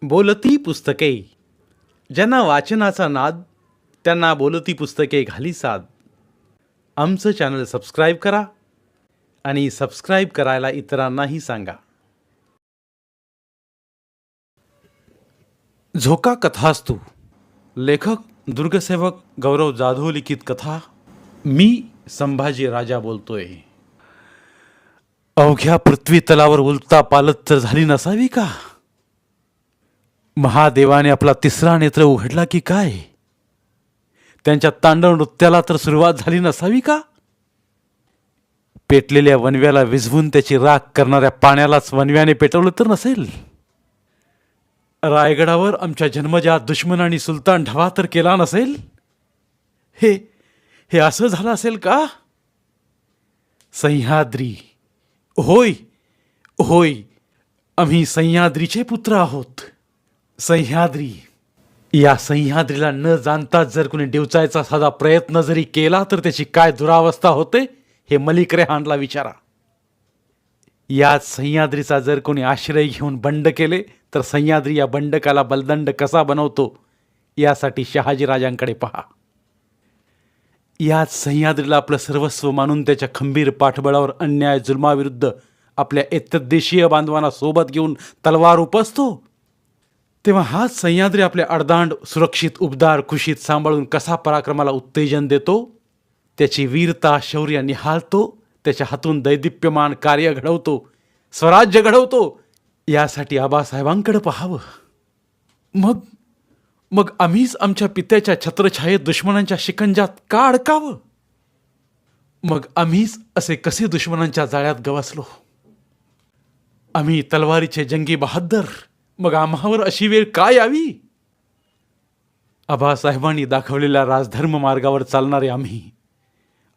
बोलती पुस्तके. ज्यांना वाचनाचा नाद त्यांना बोलती पुस्तके घाली साद. आमचं चॅनल सबस्क्राईब करा आणि सबस्क्राईब करायला इतरांनाही सांगा. झोका कथास्तू. लेखक दुर्गसेवक गौरव जाधव लिखित कथा. मी संभाजी राजा बोलतोय. अवघ्या पृथ्वी तलावर उलटा पालत तर झाली नसावी का? महादेवाने आपला तिसरा नेत्र उघडला की काय? त्यांच्या तांडव नृत्याला तर सुरुवात झाली नसावी का? पेटलेल्या वनव्याला विझवून त्याची राख करणाऱ्या पाण्यालाच वनव्याने पेटवलं तर नसेल? रायगडावर आमच्या जन्मजात दुश्मनाने सुलतान ढवा तर केला नसेल? हे हे असं झालं असेल का? सह्याद्री. होय होय, आम्ही सह्याद्रीचे पुत्र आहोत. सह्याद्री. या सह्याद्रीला न जाणताच जर कुणी डिवचायचा साधा प्रयत्न जरी केला तर त्याची काय दुरावस्था होते हे मलिक रेहानला विचारा. याच सह्याद्रीचा जर कोणी आश्रय घेऊन बंड केले तर सह्याद्री या बंडकाला बलदंड कसा बनवतो यासाठी शहाजीराजांकडे पहा. याच सह्याद्रीला आपलं सर्वस्व मानून त्याच्या खंबीर पाठबळावर अन्याय जुलमाविरुद्ध आपल्या एतद्देशीय बांधवांना सोबत घेऊन तलवार उपसतो, तेव्हा हाच सह्याद्री आपल्या अडदांड सुरक्षित उबदार कुशीत सांभाळून कसा पराक्रमाला उत्तेजन देतो, त्याची वीरता शौर्य निहाळतो, त्याच्या हातून दैदिप्यमान कार्य घडवतो, स्वराज्य घडवतो. यासाठी आबासाहेबांकडे पाहावं. मग मग आम्हीच आमच्या पित्याच्या छत्रछायेत दुश्मनांच्या शिकंजात का अडकावं? मग आम्हीच असे कसे दुश्मनांच्या जाळ्यात गवसलो? आम्ही तलवारीचे जंगी बहाद्दर, मग आम्हावर अशी वेळ का यावी? आबासाहेबांनी दाखवलेल्या राजधर्म मार्गावर चालणारे आम्ही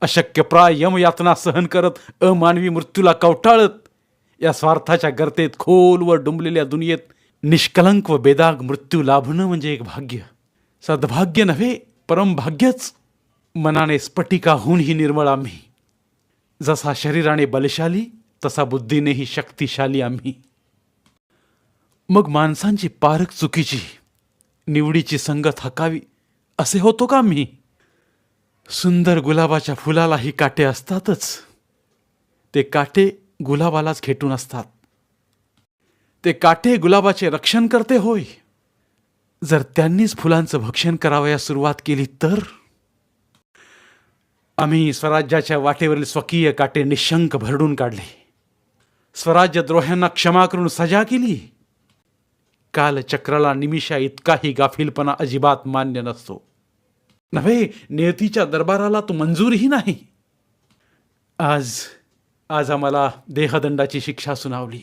अशक्यप्राय यमयातना सहन करत अमानवी मृत्यूला कवटाळत या स्वार्थाच्या गर्तेत खोलवर डुंबलेल्या दुनियेत निष्कलंक व बेदाग मृत्यू लाभणं म्हणजे एक भाग्य, सद्भाग्य नव्हे परमभाग्यच. मनाने स्फटिकाहूनही निर्मळ आम्ही. जसा शरीराने बलशाली तसा बुद्धीनेही शक्तिशाली आम्ही. मग माणसांची पारख चुकीची, निवडीची संगत हकावी असे होतो का आम्ही? सुंदर गुलाबाच्या फुलालाही काटे असतातच. ते काटे गुलाबालाच खेटून असतात. ते काटे गुलाबाचे रक्षण करते होय. जर त्यांनीच फुलांचं भक्षण करावयास सुरुवात केली तर? आम्ही स्वराज्याच्या वाटेवरील स्वकीय काटे निशंक भरडून काढले. स्वराज्य द्रोह्यांना क्षमा करून सजा केली. कालचक्राला निमिषा इतकाही गाफीलपणा अजिबात मान्य नसतो. नव्हे, नियतीच्या दरबाराला तो मंजूरही नाही. आज आम्हाला देहदंडाची शिक्षा सुनावली.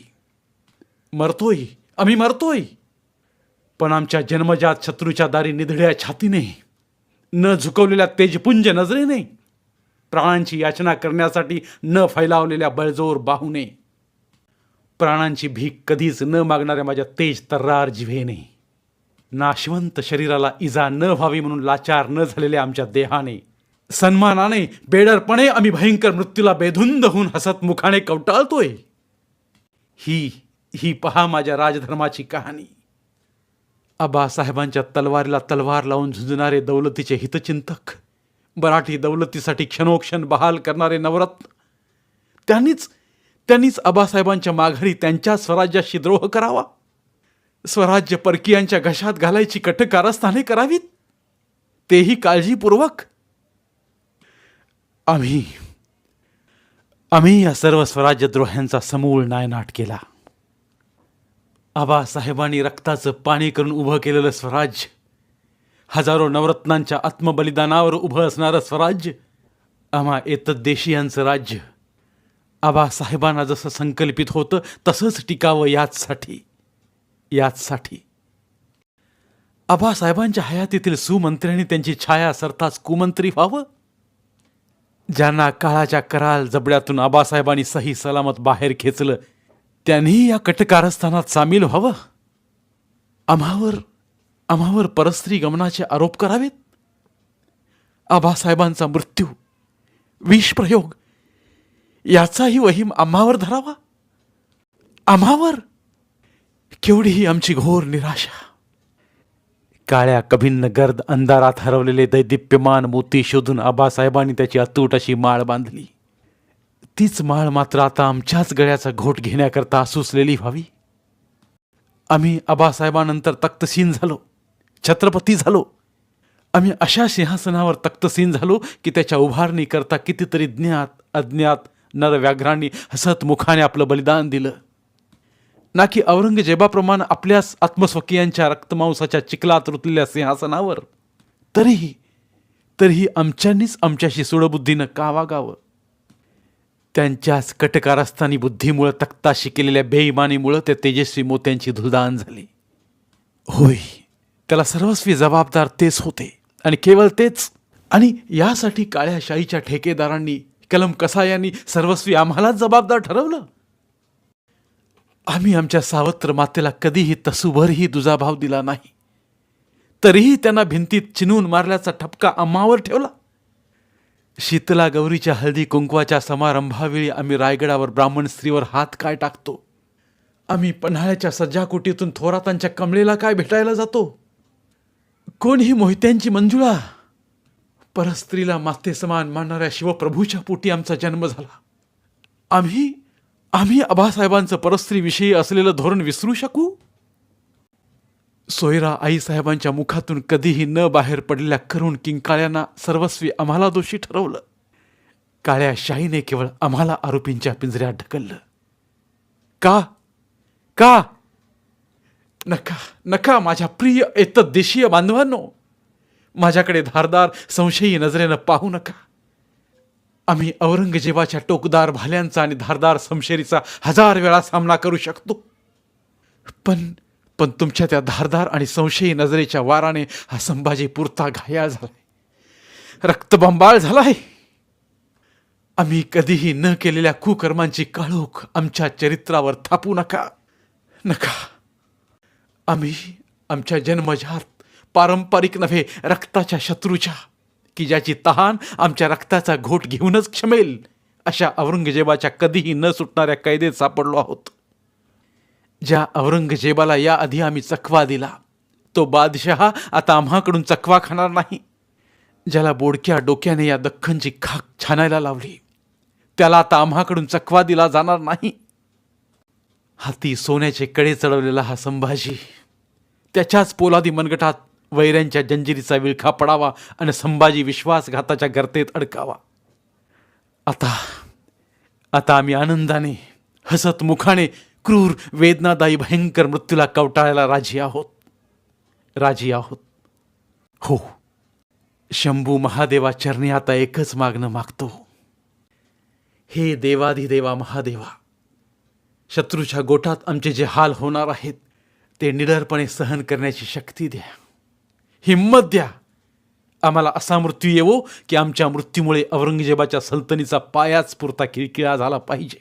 मरतोय, आम्ही मरतोय. पण आमच्या जन्मजात शत्रूच्या दारी निधड्या छातीने, न झुकवलेल्या तेजपुंज नजरेने, प्राणांची याचना करण्यासाठी न फैलावलेल्या बळजोर बाहूने, प्राणांची भीक कधीच न मागणाऱ्या माझ्या तेज तर्रार जिव्हेने, नाशवंत शरीराला इजा न व्हावी म्हणून लाचार न झालेल्या आमच्या देहाने, सन्मानाने बेडरपणे आम्ही भयंकर मृत्यूला बेधुंद होऊन हसत मुखाने कवटाळतोय. ही पहा माझ्या राजधर्माची कहाणी. आबासाहेबांच्या तलवारीला तलवार लावून झुंजणारे दौलतीचे हितचिंतक, मराठी दौलतीसाठी क्षणोक्षण बहाल करणारे नवरत्न, त्यांनीच आबासाहेबांच्या माघारी त्यांच्या स्वराज्याशी द्रोह करावा? स्वराज्य परकीयांच्या घशात घालायची कट कारस्थाने करावीत, तेही काळजीपूर्वक? आम्ही या सर्व स्वराज्यद्रोह्यांचा समूळ नायनाट केला. आबासाहेबांनी रक्ताचं पाणी करून उभं केलेलं स्वराज्य, हजारो नवरत्नांच्या आत्मबलिदानावर उभं असणारं स्वराज्य, आम्हा एतद्देशीयांचं राज्य, आबासाहेबांना जसं संकल्पित होतं तसंच टिकावं याचसाठी आबासाहेबांच्या हयातीतील सुमंत्र्यांनी त्यांची छाया सरताच कुमंत्री व्हावं. ज्यांना काळाच्या कराल जबड्यातून आबासाहेबांनी सही सलामत बाहेर खेचलं त्यांनी या कटकारस्थानात सामील व्हावं. आम्हावर परस्त्री गमनाचे आरोप करावेत. आबासाहेबांचा मृत्यू, विषप्रयोग याचाही वहीम आम्हावर धरावा. आम्हावर केवढी ही आमची घोर निराशा. काळ्या कभिन्न गर्द अंधारात हरवलेले दैदिप्यमान मोती शोधून आबासाहेबांनी त्याची अतूट अशी माळ बांधली. तीच माळ मात्र आता आमच्याच गळ्याचा घोट घेण्याकरता आसुसलेली व्हावी. आम्ही आबासाहेबांनंतर तख्तसीन झालो, छत्रपती झालो. आम्ही अशा सिंहासनावर तख्तसीन झालो की त्याच्या उभारणीकरता कितीतरी ज्ञात अज्ञात नरव्याघ्रांनी हसत मुखाने आपलं बलिदान दिलं. ना की औरंगजेबाप्रमाणे आपल्याच आत्मस्वकीयांच्या रक्तमांसाच्या चिखलात रुतलेल्या सिंहासनावर. तरीही आमच्यांनीच आमच्याशी सूडबुद्धीनं का वागावं? त्यांच्याच कटकारस्थानी बुद्धीमुळं तख्ताशी केलेल्या बेईमानीमुळं त्या तेजस्वी मोत्यांची धुलदान झाली. होय, त्याला सर्वस्वी जबाबदार तेच होते आणि केवळ तेच. आणि यासाठी काळ्या शाहीच्या ठेकेदारांनी, कलम कसायांनी सर्वस्वी आम्हालाच जबाबदार ठरवलं. आम्ही आमच्या सावत्र मातेला कधीही तसूभरही दुजाभाव दिला नाही. तरीही त्यांना भिंतीत चिनून मारल्याचा ठपका आम्हावर ठेवला. शीतला गौरीच्या हळदी कुंकवाच्या समारंभावेळी आम्ही रायगडावर ब्राह्मण स्त्रीवर हात काय टाकतो? आम्ही पन्हाळ्याच्या सज्जाकोटीतून थोरातांच्या कमळेला काय भेटायला जातो? कोणही मोहित्यांची मंजुळा? परस्त्रीला माते समान मानणाऱ्या शिवप्रभूच्या पोटी आमचा जन्म झाला. आम्ही आबासाहेबांचं परस्त्रीविषयी असलेलं धोरण विसरू शकू? सोयरा आईसाहेबांच्या मुखातून कधीही न बाहेर पडलेल्या करुण किंकाळ्यांना सर्वस्वी आम्हाला दोषी ठरवलं. काळ्या शाहीने केवळ आम्हाला आरोपींच्या पिंजऱ्यात ढकललं. का का नका नका माझ्या प्रिय एतद्देशीय बांधवांनो, माझ्याकडे धारदार संशयी नजरेनं पाहू नका. आम्ही औरंगजेबाच्या टोकदार भाल्यांचा आणि धारदार समशेरीचा 1000 वेळा सामना करू शकतो. पण तुमच्या त्या धारदार आणि संशयी नजरेच्या वाराने हा संभाजी पुरता घायाळ झालाय, रक्तबंबाळ झालाय. आम्ही कधीही न केलेल्या कुकर्मांची काळोख आमच्या चरित्रावर थापू नका. आम्ही आमच्या जन्मजात पारंपरिक नव्हे रक्ताच्या शत्रूच्या, की ज्याची तहान आमच्या रक्ताचा घोट घेऊनच क्षमेल, अशा औरंगजेबाच्या कधीही न सुटणाऱ्या कैदेत सापडलो आहोत. ज्या औरंगजेबाला याआधी आम्ही चकवा दिला, तो बादशहा आता आम्हाकडून चकवा खाणार नाही. ज्याला बोडक्या डोक्याने या दख्खनची खाक छानायला लावली, त्याला आता आम्हाकडून चकवा दिला जाणार नाही. हाती सोन्याचे कडे चढवलेला हा संभाजी त्याच्याच पोलादी मनगटात वैऱ्यांच्या जंजिरीचा विळखा पडावा आणि संभाजी विश्वासघाताच्या गर्तेत अडकावा. आता आम्ही आनंदाने हसत मुखाने क्रूर वेदनादायी भयंकर मृत्यूला कवटाळायला राजी आहोत. हो, शंभू महादेवा चरणी आता एकच मागणं मागतो. हे देवाधिदेवा महादेवा, शत्रूच्या गोठात आमचे जे हाल होणार आहेत ते निडरपणे सहन करण्याची शक्ती द्या, हिम्मत द्या. आम्हाला असा मृत्यू येवो की आमच्या मृत्यूमुळे औरंगजेबाच्या सल्तनीचा पायाच पुरता किळकिळा झाला पाहिजे,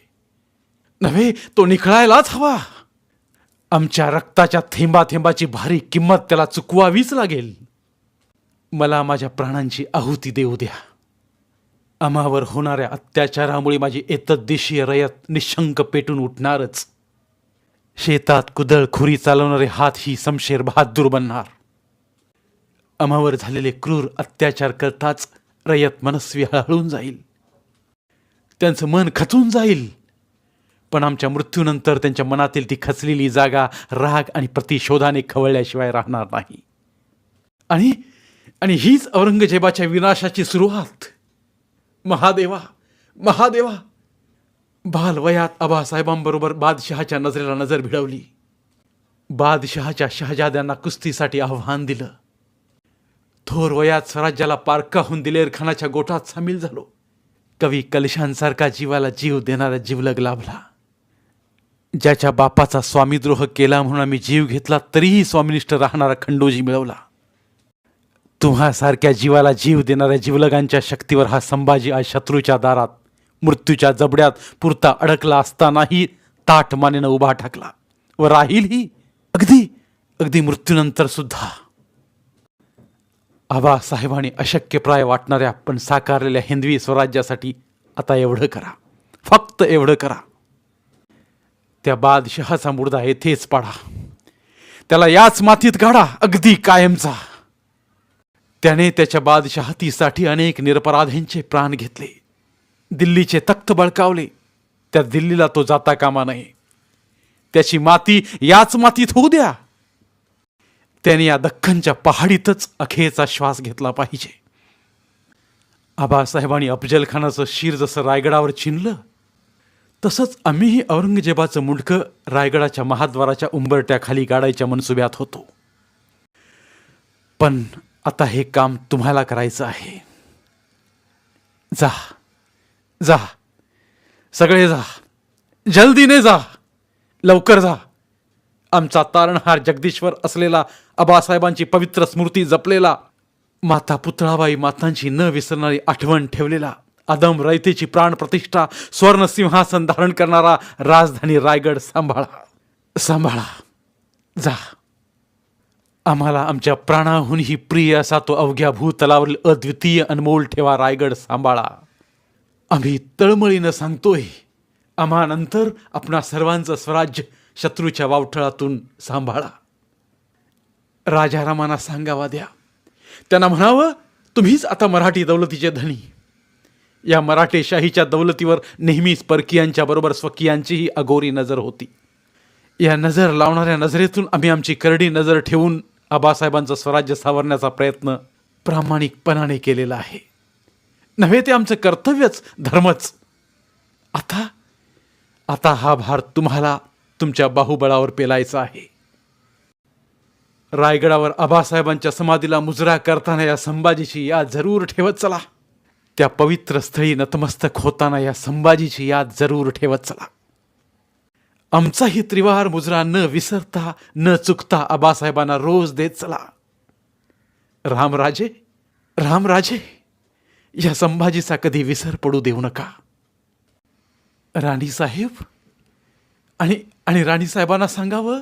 नव्हे तो निखळायलाच हवा. आमच्या रक्ताच्या थेंबाथेंबाची भारी किंमत त्याला चुकवावीच लागेल. मला माझ्या प्राणांची आहुती देऊ द्या. आम्हावर होणाऱ्या अत्याचारामुळे माझी एतद्देशीय रयत निशंक पेटून उठणारच. शेतात कुदळ खुरी चालवणारे हात ही समशेर बहादूर बनणार. आम्हावर झालेले क्रूर अत्याचार करताच रयत मनस्वी हळहळून जाईल, त्यांचं मन खचून जाईल. पण आमच्या मृत्यूनंतर त्यांच्या मनातील ती खचलेली जागा राग आणि प्रतिशोधाने खवळल्याशिवाय राहणार नाही. आणि हीच औरंगजेबाच्या विनाशाची सुरुवात. महादेवा, बालवयात आबासाहेबांबरोबर बादशहाच्या नजरेला नजर भिडवली. बादशहाच्या शहजाद्यांना कुस्तीसाठी आव्हान दिलं. थोर वयात स्वराज्याला पारकाहून दिलेर खानाच्या गोठात सामील झालो. कवी कलशांसारखा जीवाला जीव देणारा जीवलग लाभला. ज्याच्या बापाचा स्वामीद्रोह केला म्हणून आम्ही जीव घेतला तरीही स्वामिनिष्ठ राहणारा खंडोजी मिळवला. तुम्हासारख्या जीवाला जीव देणाऱ्या जीवलगांच्या शक्तीवर हा संभाजी आज शत्रूच्या दारात मृत्यूच्या जबड्यात पुरता अडकला असतानाही ताठ मानेनं उभा ठाकला व राहीलही अगदी मृत्यूनंतर सुद्धा. आबासाहेबांनी अशक्यप्राय वाटणाऱ्या पण साकारलेल्या हिंदवी स्वराज्यासाठी आता एवढं करा, फक्त एवढं करा. त्या बादशहाचा मुर्दा येथेच पाडा त्याला याच मातीत गाडा अगदी कायमचा. त्याने त्याच्या बादशहातीसाठी अनेक निरपराधींचे प्राण घेतले, दिल्लीचे तख्त बळकावले. त्या दिल्लीला तो जाता कामा नये. त्याची माती याच मातीत होऊ द्या. त्याने या दख्खनच्या पहाडीतच अखेरचा श्वास घेतला पाहिजे. आबासाहेबांनी अफजल खानाचं शिर जसं रायगडावर चिनलं, तसंच आम्हीही औरंगजेबाचं मुंडकं रायगडाच्या महाद्वाराच्या उंबरट्याखाली गाडायच्या मनसुब्यात होतो. पण आता हे काम तुम्हाला करायचं आहे. जा जा, सगळे जा, जल्दीने जा, लवकर जा. आमचा तारणहार जगदीश्वर असलेला आबासाहेबांची पवित्र स्मृती जपलेला, माता पुतळाबाई मातांची न विसरणारी आठवण ठेवलेला, आदम रयतेची प्राणप्रतिष्ठा स्वर्ण सिंहासन धारण करणारा राजधानी रायगड सांभाळा, सांभाळा. जा. आम्हाला आमच्या प्राणाहूनही प्रिय असा तो अवघ्या भूतलावरील अद्वितीय अनमोल ठेवा रायगड सांभाळा. आम्ही तळमळीनं सांगतोय, आम्हा नंतर आपणा सर्वांचं स्वराज्य शत्रूच्या वावठळातून सांभाळा. राजारामांना सांगावा द्या. त्यांना म्हणावं, तुम्हीच आता मराठी दौलतीचे धनी. या मराठेशाहीच्या दौलतीवर नेहमीच परकीयांच्या बरोबर स्वकीयांचीही अघोरी नजर होती. या नजर लावणाऱ्या नजरेतून आम्ही आमची करडी नजर ठेवून आबासाहेबांचं स्वराज्य सावरण्याचा प्रयत्न प्रामाणिकपणाने केलेला आहे. नव्हे ते आमचं कर्तव्यच, धर्मच. आता आता हा भार तुम्हाला तुमच्या बाहुबळावर पेलायचा आहे. रायगडावर आबासाहेबांच्या समाधीला मुजरा करताना या संभाजीची याद जरूर ठेवत चला. त्या पवित्र स्थळी नतमस्तक होताना या संभाजीची याद जरूर ठेवत चला. आमचाही त्रिवार मुजरा न विसरता न चुकता आबासाहेबांना रोज देत चला. रामराजे, रामराजे, या संभाजीचा कधी विसर पडू देऊ नका. राणीसाहेब आणि राणीसाहेबांना सांगावं,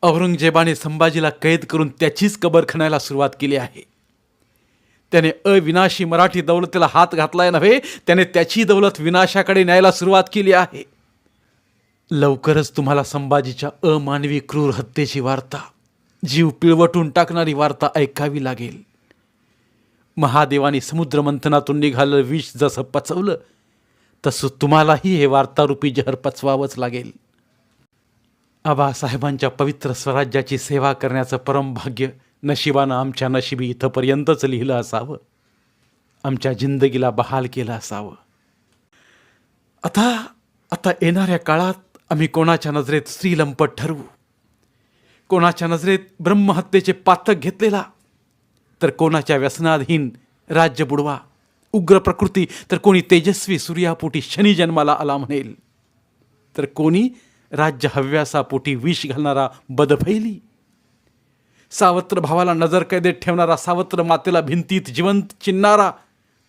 औरंगजेबाने संभाजीला कैद करून त्याचीच कबर खणायला सुरुवात केली आहे. त्याने अविनाशी मराठी दौलतीला हात घातलाय नव्हे, त्याने त्याची दौलत विनाशाकडे न्यायला सुरुवात केली आहे. लवकरच तुम्हाला संभाजीच्या अमानवी क्रूर हत्येची वार्ता, जीव पिळवटून टाकणारी वार्ता ऐकावी लागेल. महादेवाने समुद्रमंथनातून निघालं विष जसं पचवलं, तसं तुम्हालाही हे वार्तारूपी जहर पचवावंच लागेल. आबासाहेबांच्या पवित्र स्वराज्याची सेवा करण्याचं परमभाग्य नशिबानं आमच्या नशिबी इथंपर्यंतच लिहिलं असावं, आमच्या जिंदगीला बहाल केलं असावं. आता येणाऱ्या काळात आम्ही कोणाच्या नजरेत स्त्रीलंपट ठरवू, कोणाच्या नजरेत ब्रह्महत्येचे पातक घेतलेला, तर कोणाच्या व्यसनाधीन राज्य बुडवा, उग्र प्रकृती, तर कोणी तेजस्वी सूर्यापोटी शनी जन्माला आला म्हणेल, तर कोणी राज्य हव्यासापोटी विष घालणारा बदफैली, सावत्र भावाला नजर कैदेत ठेवणारा, सावत्र मातेला भिंतीत जिवंत चिन्नारा,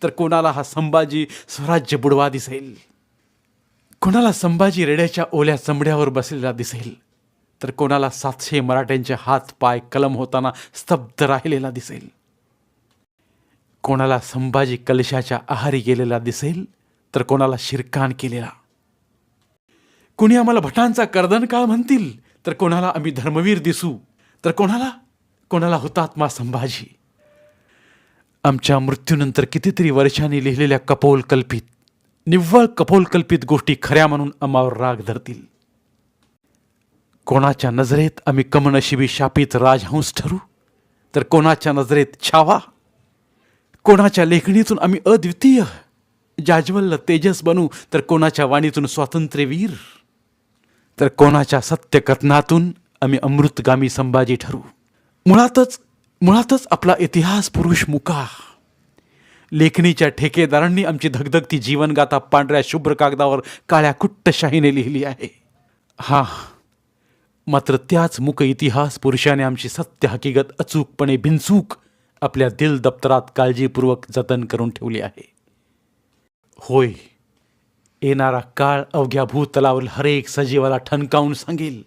तर कोणाला हा संभाजी स्वराज्य बुडवा दिसेल. कोणाला संभाजी रेड्याच्या ओल्या चमड्यावर बसलेला दिसेल, तर कोणाला 700 मराठ्यांचे हात पाय कलम होताना स्तब्ध राहिलेला दिसेल. कोणाला संभाजी कलशाच्या आहारी गेलेला दिसेल, तर कोणाला शिरकान केलेला. कोणी आम्हाला भटांचा कर्दनकाळ म्हणतील, तर कोणाला आम्ही धर्मवीर दिसू, तर कोणाला हुतात्मा संभाजी. आमच्या मृत्यूनंतर कितीतरी वर्षांनी लिहिलेल्या कपोलकल्पित, निव्वळ कपोलकल्पित गोष्टी खऱ्या म्हणून आम्हावर राग धरतील. कोणाच्या नजरेत आम्ही कमनशिबी शापित राजहंस ठरू, तर कोणाच्या नजरेत छावा. कोणाच्या लेखणीतून आम्ही अद्वितीय जाज्वल्य तेजस बनू, तर कोणाच्या वाणीतून स्वातंत्र्यवीर, तर कोणाच्या सत्यकथनातून आम्ही अमृतगामी संभाजी ठरू. मुळातच आपला इतिहास पुरुष मुका. लेखणीच्या ठेकेदारांनी आमची धगधगती जीवनगाथा पांढऱ्या शुभ्र कागदावर काळ्या कुट्ट शाहीने लिहिली आहे. मात्र त्याच मुक इतिहास पुरुषाने आमची सत्य हकीकत अचूकपणे बिनचूक आपल्या दिल दप्तरात काळजीपूर्वक जतन करून ठेवली आहे. होय, येणारा काळ अवघ्या भूतलावरील हरेक सजीवाला ठणकावून सांगेल,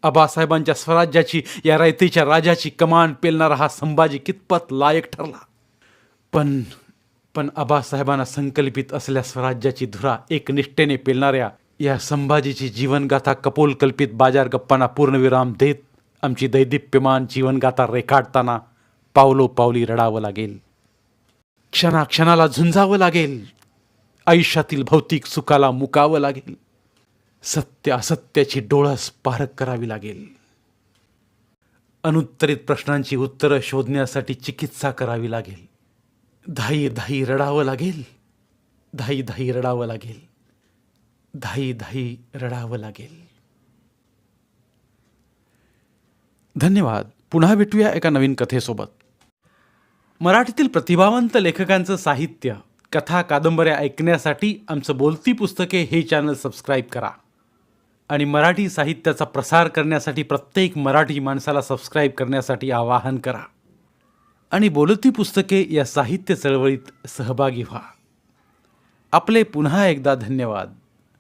आबासाहेबांच्या स्वराज्याची, या रयतेच्या राजाची कमान पेलणारा हा संभाजी कितपत लायक ठरला. पण आबासाहेबांना संकल्पित असलेल्या स्वराज्याची धुरा एकनिष्ठेने पेलणाऱ्या या संभाजीची जीवनगाथा कपोलकल्पित बाजार गप्पांना पूर्णविराम देत आमची दैदिप्यमान जीवनगाथा रेखाटताना पावलोपावली रडावं लागेल, क्षणाक्षणाला झुंजावं लागेल, आयुष्यातील भौतिक सुखाला मुकावं लागेल, सत्य असत्याची डोळस पारख करावी लागेल, अनुत्तरित प्रश्नांची उत्तरं शोधण्यासाठी चिकित्सा करावी लागेल, धाई धाई रडावं लागेल, धाई धाई रडावं लागेल, धाई धाई रडावं लागेल. धन्यवाद. पुन्हा भेटूया एका नवीन कथेसोबत. मराठीतील प्रतिभावंत लेखकांचं साहित्य, कथा, कादंबऱ्या ऐकण्यासाठी आमचं बोलती पुस्तके हे चॅनल सबस्क्राईब करा आणि मराठी साहित्याचा प्रसार करण्यासाठी प्रत्येक मराठी माणसाला सबस्क्राईब करण्यासाठी आवाहन करा आणि बोलती पुस्तके या साहित्य चळवळीत सहभागी व्हा. आपले पुन्हा एकदा धन्यवाद.